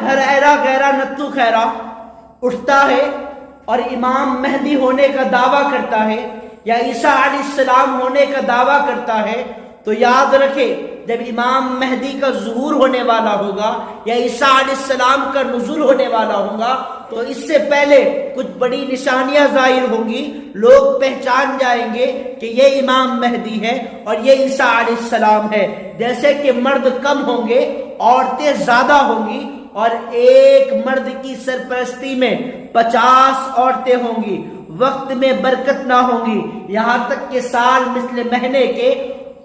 گھر ایرا غیرہ نتو خیرہ اٹھتا ہے اور امام مہدی ہونے کا دعویٰ کرتا ہے یا عیسیٰ علیہ السلام ہونے کا دعویٰ کرتا ہے، تو یاد رکھے جب امام مہدی کا ظہور ہونے والا ہوگا یا عیسیٰ علیہ السلام کا نزول ہونے والا ہوگا تو اس سے پہلے کچھ بڑی نشانیاں ظاہر ہوں گی، لوگ پہچان جائیں گے کہ یہ امام مہدی ہے اور یہ عیسیٰ علیہ السلام ہے۔ جیسے کہ مرد کم ہوں گے، عورتیں زیادہ ہوں گی، اور ایک مرد کی سرپرستی میں 50 عورتیں ہوں گی، وقت میں برکت نہ ہوں گی، یہاں تک کہ سال مثل مہینے کے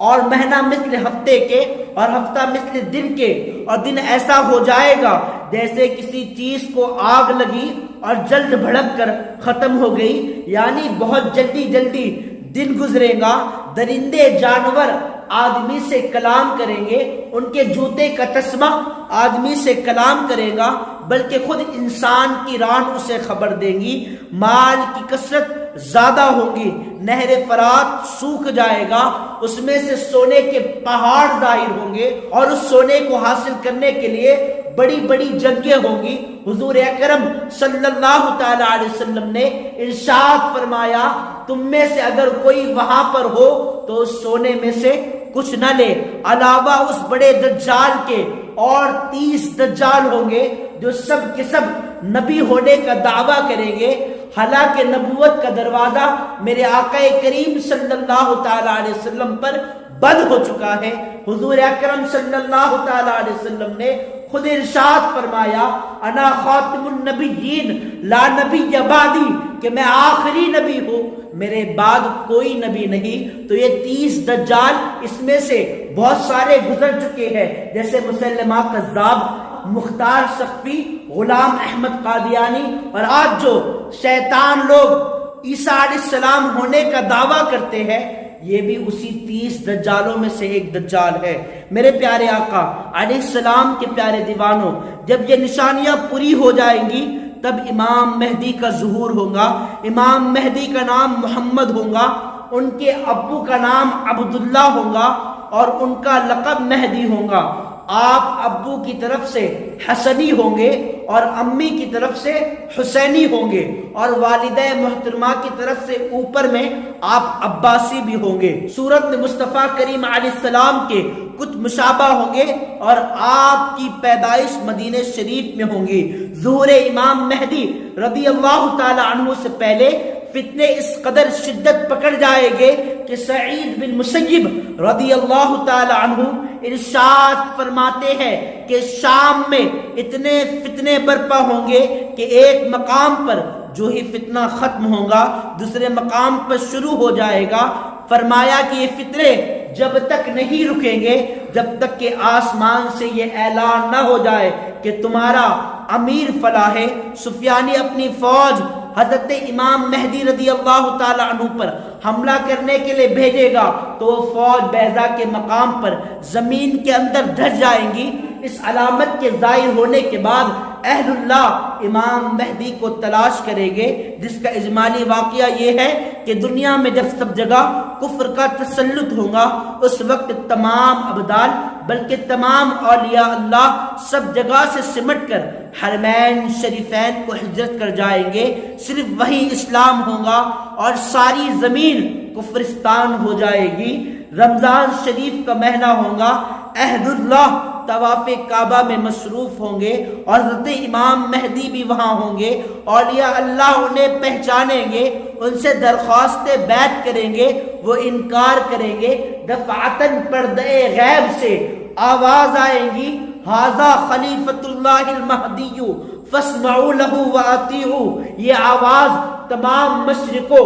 اور مہینہ مثل ہفتے کے اور ہفتہ مثل دن کے، اور دن ایسا ہو جائے گا جیسے کسی چیز کو آگ لگی اور جلد بھڑک کر ختم ہو گئی، یعنی بہت جلدی جلدی دن گزرے گا۔ درندے جانور آدمی سے کلام کریں گے، ان کے جوتے کا تسمہ آدمی سے کلام کرے گا، بلکہ خود انسان کی ران اسے خبر دیں گی۔ مال کی کثرت زیادہ ہوگی، نہر فرات سوکھ جائے گا، اس میں سے سونے کے پہاڑ ظاہر ہوں گے، اور اس سونے کو حاصل کرنے کے لیے بڑی بڑی جنگیں ہوں گی۔ حضور اکرم صلی اللہ تعالی علیہ وسلم نے ارشاد فرمایا، تم میں سے اگر کوئی وہاں پر ہو تو اس سونے میں سے کچھ نہ لے، علاوہ اس بڑے دجال کے اور 30 دجال ہوں گے جو سب کے سب نبی ہونے کا دعویٰ کریں گے۔ حالانکہ نبوت کا دروازہ میرے آقا کریم صلی اللہ تعالی علیہ وسلم پر بند ہو چکا ہے۔ حضور اکرم صلی اللہ تعالی علیہ وسلم نے خود ارشاد فرمایا، انا خاتم النبیین لا نبی بعدی، کہ میں آخری نبی ہوں، میرے بعد کوئی نبی نہیں۔ تو یہ 30 دجال، اس میں سے بہت سارے گزر چکے ہیں، جیسے مسلمہ کذاب، مختار سقفی، غلام احمد قادیانی، اور آج جو شیطان لوگ عیسیٰ علیہ السلام ہونے کا دعویٰ کرتے ہیں، یہ بھی اسی 30 دجالوں میں سے ایک دجال ہے۔ میرے پیارے آقا علیہ السلام کے پیارے دیوانوں، جب یہ نشانیاں پوری ہو جائیں گی تب امام مہدی کا ظہور ہوگا۔ امام مہدی کا نام محمد ہوگا، ان کے ابو کا نام عبداللہ ہوگا اور ان کا لقب مہدی ہوگا۔ آپ ابو کی طرف سے حسنی ہوں گے اور امی کی طرف سے حسینی ہوں گے، اور والدہ محترمہ کی طرف سے اوپر میں آپ عباسی بھی ہوں گے۔ صورت میں مصطفیٰ کریم علیہ السلام کے کچھ مشابہ ہوں گے، اور آپ کی پیدائش مدینہ شریف میں ہوں گی۔ ظہور امام مہدی رضی اللہ تعالی عنہ سے پہلے فتنے اس قدر شدت پکڑ جائے گے کہ سعید بن مسیب رضی اللہ تعالی عنہ ارشاد فرماتے ہیں کہ شام میں اتنے فتنے برپا ہوں گے کہ ایک مقام پر جو ہی فتنہ ختم ہوگا دوسرے مقام پر شروع ہو جائے گا۔ فرمایا کہ یہ فتنے جب تک نہیں رکیں گے جب تک کہ آسمان سے یہ اعلان نہ ہو جائے کہ تمہارا امیر فلاں ہے۔ سفیانی اپنی فوج حضرت امام مہدی رضی اللہ تعالی عنہ پر حملہ کرنے کے لیے بھیجے گا تو وہ فوج بیضا کے مقام پر زمین کے اندر دھس جائیں گی۔ اس علامت کے ظاہر ہونے کے بعد اہل اللہ امام مہدی کو تلاش کریں گے، جس کا اجمالی واقعہ یہ ہے کہ دنیا میں جب سب جگہ کفر کا تسلط ہوگا اس وقت تمام ابدال بلکہ تمام اولیاء اللہ سب جگہ سے سمٹ کر حرمین شریفین کو ہجرت کر جائیں گے۔ صرف وہی اسلام ہوگا اور ساری زمین کفرستان ہو جائے گی۔ رمضان شریف کا مہینہ ہوگا، اہل اللہ طواف کعبہ میں مصروف ہوں گے اور حضرت امام مہدی بھی وہاں ہوں گے۔ اولیاء اللہ انہیں پہچانیں گے، ان سے درخواست بیعت کریں گے، وہ انکار کریں گے۔ دفعتاً پردے غیب سے آواز آئیں گی، ھذا خلیفۃ اللہ المہدی فاسمعوا لہ واطیعوا۔ یہ آواز تمام مشرق و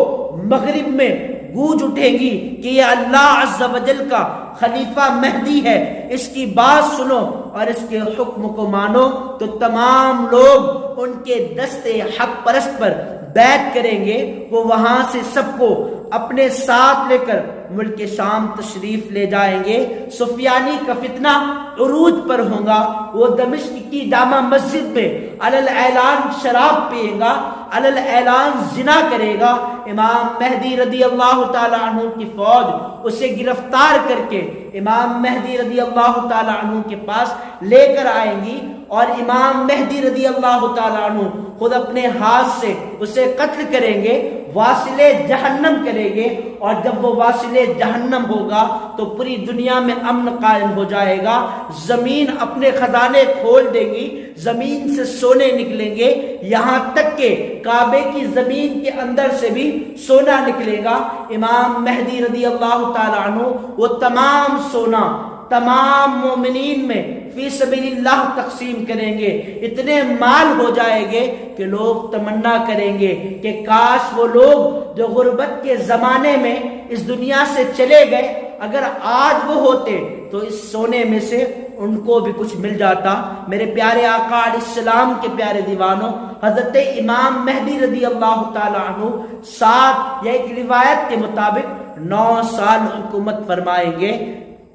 مغرب میں گونج اٹھے گی کہ یہ اللہ عز و جل کا خلیفہ مہدی ہے، اس کی بات سنو اور اس کے حکم کو مانو۔ تو تمام لوگ ان کے دستے حق پرست پر بیعت کریں گے۔ وہ وہاں سے سب کو اپنے ساتھ لے کر ملک شام تشریف لے جائیں گے۔ سفیانی کا فتنہ عروج پر ہوگا، وہ دمشق کی جامع مسجد میں علل اعلان شراب پیے گا، علل اعلان زنا کرے گا۔ امام مہدی رضی اللہ تعالی عنہ کی فوج اسے گرفتار کر کے امام مہدی رضی اللہ تعالی عنہ کے پاس لے کر آئیں گی اور امام مہدی رضی اللہ تعالیٰ عنہ خود اپنے ہاتھ سے اسے قتل کریں گے، واصل جہنم کریں گے، اور جب وہ واصل جہنم ہوگا تو پوری دنیا میں امن قائم ہو جائے گا، زمین اپنے خزانے کھول دے گی، زمین سے سونے نکلیں گے، یہاں تک کہ کعبے کی زمین کے اندر سے بھی سونا نکلے گا۔ امام مہدی رضی اللہ تعالیٰ عنہ وہ تمام سونا تمام مومنین میں فی سبیل اللہ تقسیم کریں گے، اتنے مال ہو جائیں گے کہ لوگ تمنا کریں گے کہ کاش وہ لوگ جو غربت کے زمانے میں اس دنیا سے چلے گئے اگر آج وہ ہوتے تو اس سونے میں سے ان کو بھی کچھ مل جاتا۔ میرے پیارے آقا علیہ السلام کے پیارے دیوانوں، حضرت امام مہدی رضی اللہ تعالی عنہ 7 یا ایک روایت کے مطابق 9 سال حکومت فرمائیں گے،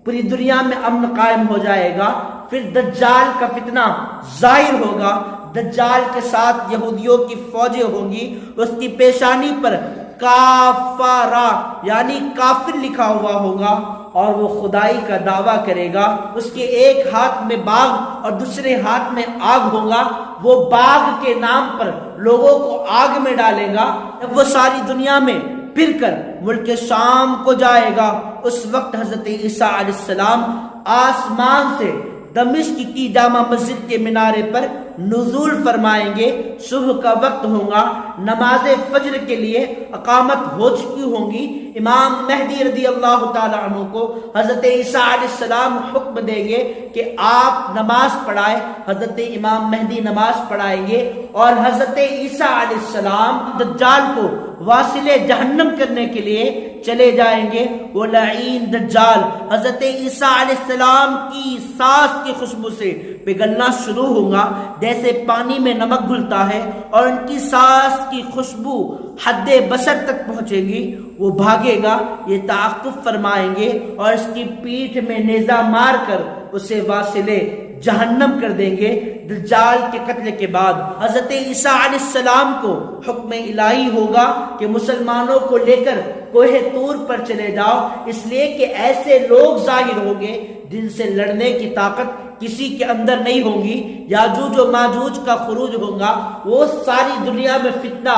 پوری دنیا میں امن قائم ہو جائے گا۔ پھر دجال کا فتنہ ظاہر ہوگا، دجال کے ساتھ یہودیوں کی فوجیں ہوں گی، اس کی پیشانی پر کافرہ یعنی کافر لکھا ہوا ہوگا، اور وہ خدائی کا دعویٰ کرے گا۔ اس کے ایک ہاتھ میں باغ اور دوسرے ہاتھ میں آگ ہوگا، وہ باغ کے نام پر لوگوں کو آگ میں ڈالے گا۔ جب وہ ساری دنیا میں پھر کر ملک شام کو جائے گا، اس وقت حضرت عیسیٰ علیہ السلام آسمان سے دمشق کی جامع مسجد کے مینارے پر نزول فرمائیں گے۔ صبح کا وقت ہوگا، نماز فجر کے لیے اقامت ہو چکی ہوں گی۔ امام مہدی رضی اللہ تعالیٰ عنہ کو حضرت عیسیٰ علیہ السلام حکم دیں گے کہ آپ نماز پڑھائیں۔ حضرت امام مہدی نماز پڑھائیں گے اور حضرت عیسیٰ علیہ السلام دجال کو واصل جہنم کرنے کے لیے چلے جائیں گے۔ وہ لعین دجال حضرت عیسیٰ علیہ السلام کی سانس کی خوشبو سے پگھلنا شروع ہوگا، جیسے پانی میں نمک گھلتا ہے، اور ان کی سانس کی خوشبو حد بصر تک پہنچے گی۔ وہ بھاگے گا، یہ تعاقب فرمائیں گے اور اس کی پیٹھ میں نیزہ مار کر اسے واصل جہنم کر دیں گے۔ دجال کے قتل کے بعد حضرت عیسیٰ علیہ السلام کو حکم الہی ہوگا کہ مسلمانوں کو لے کر کوہ طور پر چلے جاؤ، اس لیے کہ ایسے لوگ ظاہر ہوں گے جن سے لڑنے کی طاقت کسی کے اندر نہیں ہوگی۔ یاجوج و ماجوج کا خروج ہوگا، وہ ساری دنیا میں فتنہ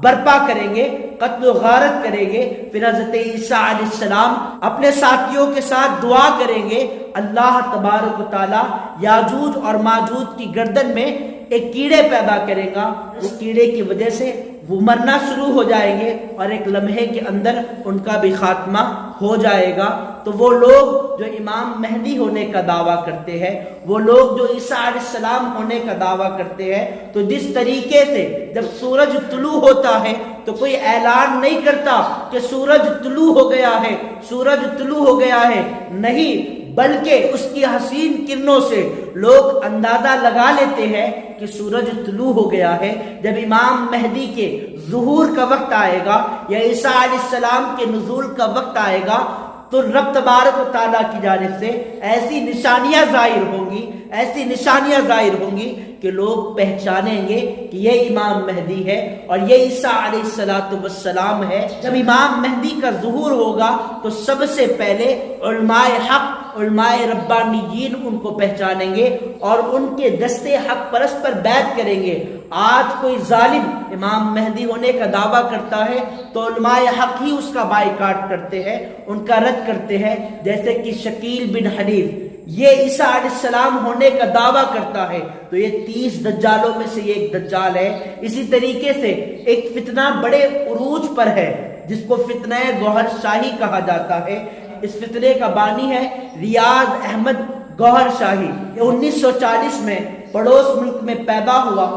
برپا کریں گے، قتل و غارت کریں گے۔ پھر حضرت عیسیٰ علیہ السلام اپنے ساتھیوں کے ساتھ دعا کریں گے، اللہ تبارک و تعالی یاجوج اور ماجوج کی گردن میں ایک کیڑے پیدا کرے گا، اس کیڑے کی وجہ سے وہ مرنا شروع ہو جائیں گے اور ایک لمحے کے اندر ان کا بھی خاتمہ ہو جائے گا۔ تو وہ لوگ جو امام مہدی ہونے کا دعویٰ کرتے ہیں، وہ لوگ جو عیسیٰ علیہ السلام ہونے کا دعویٰ کرتے ہیں، تو جس طریقے سے جب سورج طلوع ہوتا ہے تو کوئی اعلان نہیں کرتا کہ سورج طلوع ہو گیا ہے، سورج طلوع ہو گیا ہے، نہیں، بلکہ اس کی حسین کرنوں سے لوگ اندازہ لگا لیتے ہیں کہ سورج طلوع ہو گیا ہے۔ جب امام مہدی کے ظہور کا وقت آئے گا یا عیسیٰ علیہ السلام کے نزول کا وقت آئے گا تو رب تبارک و تعالیٰ کی جانب سے ایسی نشانیاں ظاہر ہوں گی، ایسی نشانیاں ظاہر ہوں گی کہ لوگ پہچانیں گے کہ یہ امام مہدی ہے اور یہ عیسیٰ علیہ السلام ہے۔ جب امام مہدی کا ظہور ہوگا تو سب سے پہلے علماء حق، علماء ربانیین ان کو پہچانیں گے اور ان کے دستے حق پرست پر بیعت کریں گے۔ آج کوئی ظالم امام مہدی ہونے کا دعویٰ کرتا ہے تو علماء حق ہی اس کا بائیکاٹ کرتے ہیں، ان کا رد کرتے ہیں، جیسے کہ شکیل بن حنیف، یہ عیسیٰ علیہ السلام ہونے کا دعویٰ کرتا ہے تو یہ 30 دجالوں میں سے یہ ایک دجال ہے۔ اسی طریقے سے ایک فتنہ بڑے عروج پر ہے جس کو فتنہ گوہر شاہی کہا جاتا ہے۔ اس فتنے کا بانی ہے ریاض احمد گوہر شاہی۔ یہ 1940 میں پڑوس ملک میں پیدا ہوا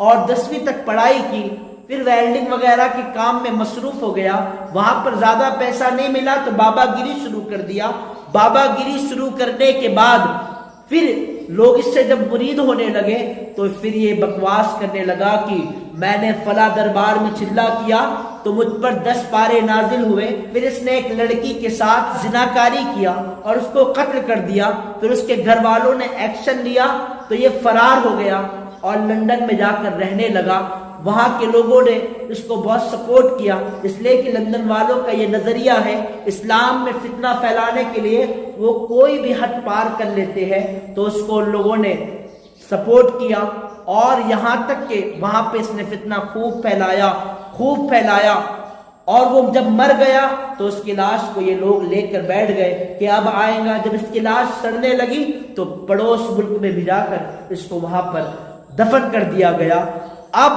اور 10ویں تک پڑھائی کی، پھر ویلڈنگ وغیرہ کے کام میں مصروف ہو گیا، وہاں پر زیادہ پیسہ نہیں ملا تو بابا گیری شروع کر دیا۔ بابا گیری شروع کرنے کے بعد پھر لوگ اس سے جب مرید ہونے لگے تو پھر یہ بکواس کرنے لگا کہ میں نے فلاں دربار میں چلا کیا تو مجھ پر 10 پارے نازل ہوئے۔ پھر اس نے ایک لڑکی کے ساتھ زناکاری کیا اور اس کو قتل کر دیا۔ پھر اس کے گھر والوں نے ایکشن لیا تو یہ فرار ہو گیا اور لندن میں جا کر رہنے لگا۔ وہاں کے لوگوں نے اس کو بہت سپورٹ کیا، اس لیے کہ لندن والوں کا یہ نظریہ ہے اسلام میں فتنہ پھیلانے کے لیے وہ کوئی بھی حد پار کر لیتے ہیں، تو اس کو لوگوں نے سپورٹ کیا اور یہاں تک کہ وہاں پہ اس نے فتنہ خوب پھیلایا اور وہ جب مر گیا تو اس کی لاش کو یہ لوگ لے کر بیٹھ گئے کہ اب آئیں گا. جب اس کی لاش سڑنے لگی تو پڑوس ملک میں بھجا کر اس کو وہاں پر دفن کر دیا گیا. اب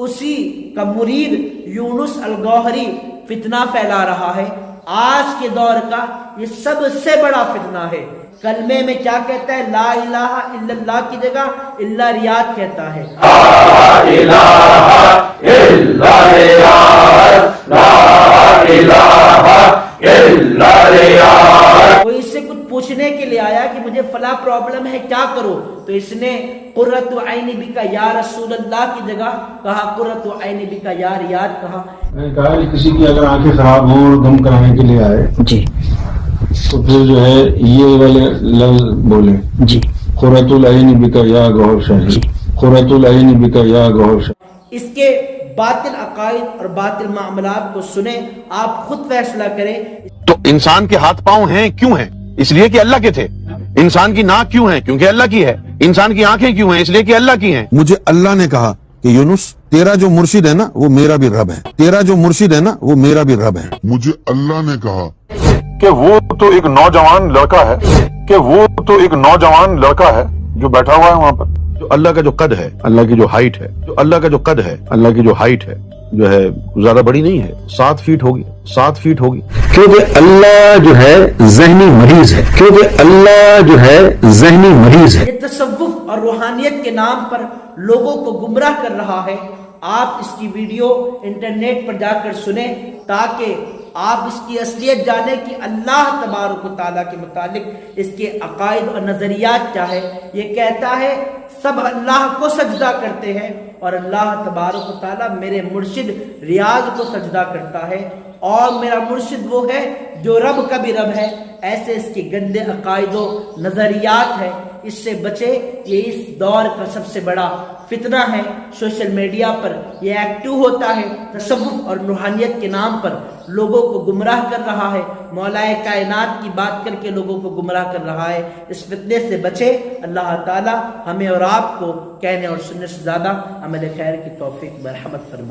اسی کا مرید یونس الگوہری فتنہ پھیلا رہا ہے. آج کے دور کا یہ سب سے بڑا فتنہ ہے. کلمے میں کیا کہتا ہے؟ لا الہ الا اللہ کی جگہ الا ریاض کہتا ہے. لا الہ الا ریاض، لا الہ الا ریاض. کوئی اس سے کچھ پوچھنے کے لیے آیا کہ مجھے فلاں پرابلم ہے کیا کرو، تو اس نے قرۃ عین بک یا رسول اللہ کی جگہ کہا قرۃ عین بک یا ریاض کہا. میں نے کہا کہ کسی کی اگر آنکھیں خراب ہوں اور دم کرانے کے لیے آئے جی تو پھر جو ہے یہ والے لفظ بولے جی قرۃ العین بک یا گوہر شاہی، قرۃ العین بک یا گوہر شاہی. اس کے باطل عقائد اور باطل معاملات کو سنیں، آپ خود فیصلہ کریں. تو انسان کے ہاتھ پاؤں ہیں کیوں ہیں؟ اس لیے کہ اللہ کے تھے. انسان کی ناک کیوں ہے؟ کیونکہ اللہ کی ہے. انسان کی آنکھیں کیوں ہیں؟ اس لیے کہ اللہ کی ہیں. مجھے اللہ نے کہا کہ یونس تیرا جو مرشد ہے نا وہ میرا بھی رب ہے، تیرا جو مرشد ہے نا وہ میرا بھی رب ہے. مجھے اللہ نے کہا کہ وہ تو ایک نوجوان لڑکا ہے، کہ وہ تو ایک نوجوان لڑکا ہے جو بیٹھا ہوا ہے وہاں پر، جو اللہ کا جو قد ہے، اللہ کی جو ہائٹ ہے، جو اللہ کا جو قد ہے، اللہ کی جو ہائٹ ہے جو ہے زیادہ بڑی نہیں ہے، 7 فیٹ ہوگی، 7 فیٹ ہوگی. کیونکہ اللہ جو ہے ذہنی مریض ہے، کیونکہ اللہ جو ہے ذہنی مریض ہے. یہ تصوف اور روحانیت کے نام پر لوگوں کو گمراہ کر رہا ہے. آپ اس کی ویڈیو انٹرنیٹ پر جا کر سنیں تاکہ آپ اس کی اصلیت جانیں کہ اللہ تبارک و تعالیٰ کے متعلق اس کے عقائد اور نظریات کیا ہے. یہ کہتا ہے سب اللہ کو سجدہ کرتے ہیں اور اللہ تبارک و تعالیٰ میرے مرشد ریاض کو سجدہ کرتا ہے اور میرا مرشد وہ ہے جو رب کا بھی رب ہے. ایسے اس کے گندے عقائد و نظریات ہیں. اس سے بچے، یہ اس دور کا سب سے بڑا فتنہ ہے. سوشل میڈیا پر یہ ایکٹیو ہوتا ہے، تصوف اور روحانیت کے نام پر لوگوں کو گمراہ کر رہا ہے، مولا کائنات کی بات کر کے لوگوں کو گمراہ کر رہا ہے. اس فتنے سے بچے. اللہ تعالی ہمیں اور آپ کو کہنے اور سننے سے زیادہ عمل خیر کی توفیق مرحمت فرمائے.